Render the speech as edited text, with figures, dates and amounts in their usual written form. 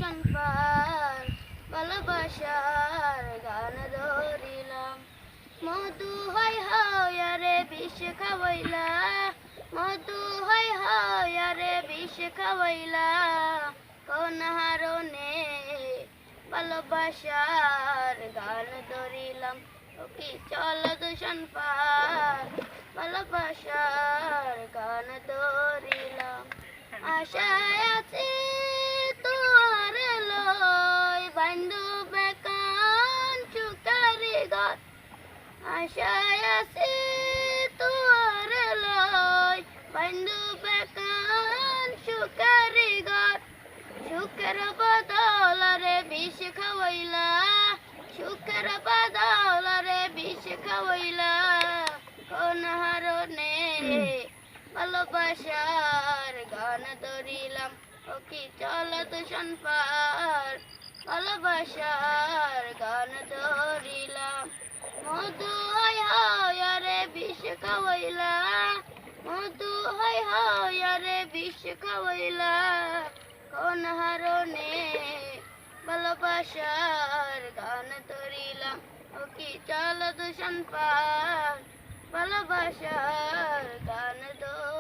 দূষণ পার ভালোবাসার গান ধরিলাম। মধু হয় হায়ারে বিষ খাওয়াইলা, মধু হয় হায়ারে বিষ খাওয়াইলা, কোন হারণে ভালোবাসার গান ধরিলাম। ও কি চল দূষণ পার ভালোবাসার গান ধরিলাম। আশায় আছি তোর লয় বন্ধু বেকান চুকারি ঘর, আশায় আছি তোর লয় বন্ধু বেকান চুকারি ঘর। সুখের বদলারে বিষ খাওয়াইলা, সুখের বদলারে বিষ খাওয়াইলা, কোন হারণে ভালোবাসার গান ধরিলাম। ও কি চল দূষণ পার ভালোবাসার গান ধরিলাম। মধু হয় হায়ারে বিষ খাওয়াইলা, মধু হয় হায়ারে বিষ খাওয়াইলা, কোন হারণে ভালোবাসার গান ধরিলাম। ও কি চল দূষণ পার ভালোবাসার গান ধরিলাম।